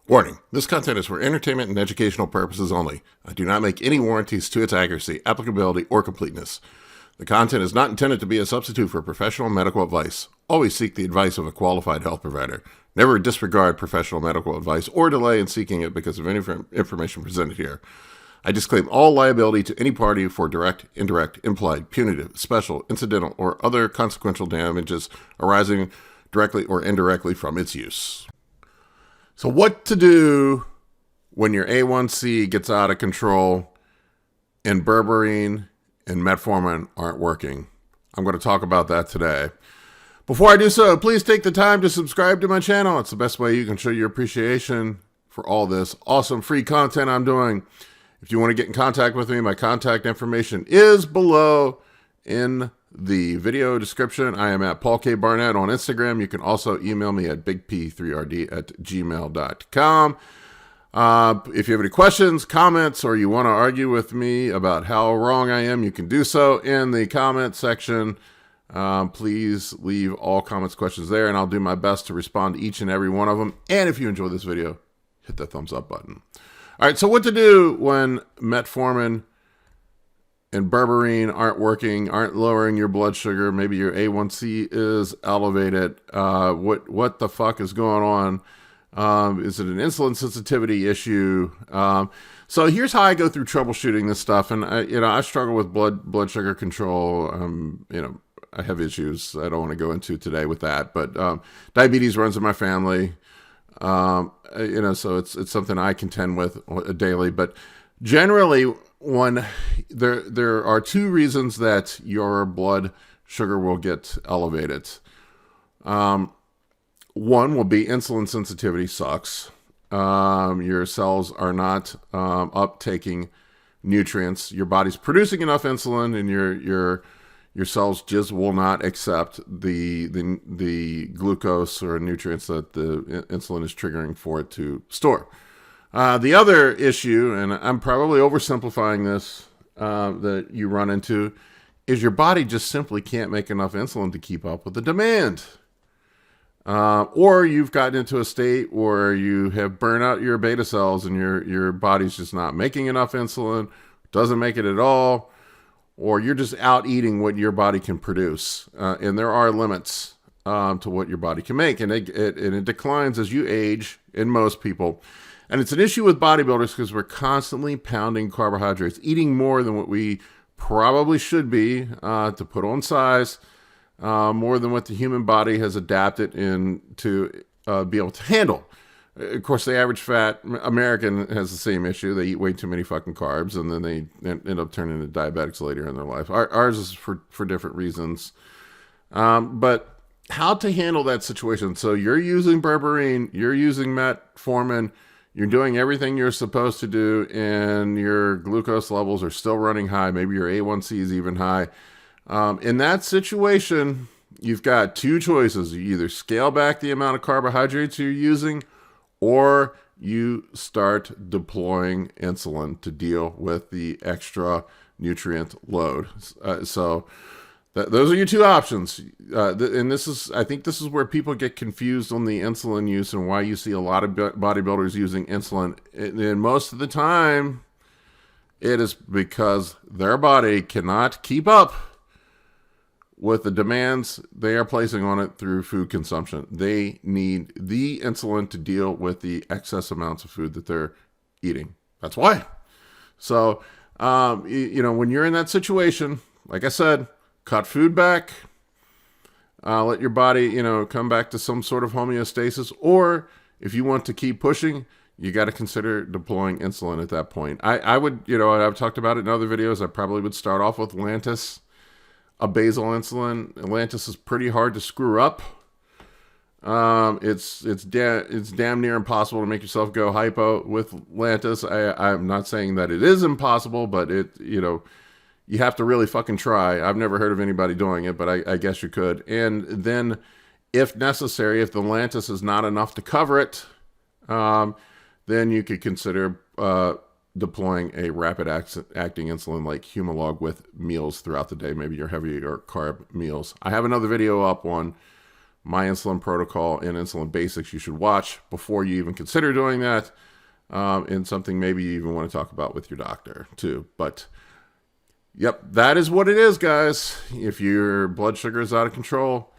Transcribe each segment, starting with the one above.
Warning, this content is for entertainment and educational purposes only. I do not make any warranties to its accuracy, applicability, or completeness. The content is not intended to be a substitute for professional medical advice. Always seek the advice of a qualified health provider. Never disregard professional medical advice or delay in seeking it because of any information presented here. I disclaim all liability to any party for direct, indirect, implied, punitive, special, incidental, or other consequential damages arising directly or indirectly from its use. So what to do when your A1C gets out of control and berberine and metformin aren't working? I'm going to talk about that today. Before I do so, please take the time to subscribe to my channel. It's the best way you can show your appreciation for all this awesome free content I'm doing. If you want to get in contact with me, my contact information is below in the video description. I am at Paul K. Barnett on Instagram. You can also email me at bigp3rd@gmail.com. If you have any questions, comments, or you want to argue with me about how wrong I am, you can do so in the comment section. Please leave all comments, questions there, and I'll do my best to respond to each and every one of them. And if you enjoy this video, hit the thumbs up button. All right, so what to do when metformin and berberine aren't working, aren't lowering your blood sugar, maybe your A1C is elevated. What the fuck is going on? Is it an insulin sensitivity issue? So here's how I go through troubleshooting this stuff. And I struggle with blood sugar control. I have issues I don't want to go into today with that, but diabetes runs in my family. So it's something I contend with daily. But generally, when there are two reasons that your blood sugar will get elevated. One will be insulin sensitivity sucks. Your cells are not uptaking nutrients. Your body's producing enough insulin, and your cells just will not accept the glucose or nutrients that the insulin is triggering for it to store. The other issue, and I'm probably oversimplifying this, that you run into, is your body just simply can't make enough insulin to keep up with the demand. Or you've gotten into a state where you have burned out your beta cells and your body's just not making enough insulin, doesn't make it at all, or you're just out eating what your body can produce. And there are limits to what your body can make, and it declines as you age in most people. And it's an issue with bodybuilders because we're constantly pounding carbohydrates, eating more than what we probably should be to put on size, more than what the human body has adapted in to be able to handle. Of course, the average fat American has the same issue. They eat way too many fucking carbs, and then they end up turning into diabetics later in their life. Ours is for different reasons. But how to handle that situation. So you're using berberine, you're using metformin, you're doing everything you're supposed to do, and your glucose levels are still running high. Maybe your A1C is even high. In that situation, you've got two choices. You either scale back the amount of carbohydrates you're using, or you start deploying insulin to deal with the extra nutrient load. Those are your two options. And I think this is where people get confused on the insulin use and why you see a lot of bodybuilders using insulin. And most of the time, it is because their body cannot keep up with the demands they are placing on it through food consumption. They need the insulin to deal with the excess amounts of food that they're eating. That's why. So, when you're in that situation, like I said, cut food back, let your body, come back to some sort of homeostasis. Or if you want to keep pushing, you got to consider deploying insulin at that point. I would, I've talked about it in other videos. I probably would start off with Lantus, a basal insulin. Lantus is pretty hard to screw up. It's damn near impossible to make yourself go hypo with Lantus. I'm not saying that it is impossible, but you have to really fucking try. I've never heard of anybody doing it, but I guess you could. And then, if necessary, if the Lantus is not enough to cover it, then you could consider deploying a rapid acting insulin like Humalog with meals throughout the day, maybe your heavier carb meals. I have another video up on my insulin protocol and insulin basics you should watch before you even consider doing that, and something maybe you even want to talk about with your doctor too. But yep, that is what it is, guys. If your blood sugar is out of control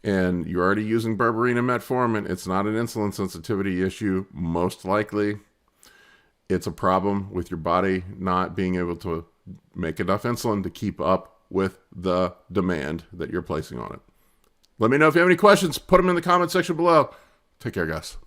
and you're already using berberine and metformin, it's not an insulin sensitivity issue. Most likely, it's a problem with your body not being able to make enough insulin to keep up with the demand that you're placing on it. Let me know if you have any questions. Put them in the comment section below. Take care, guys.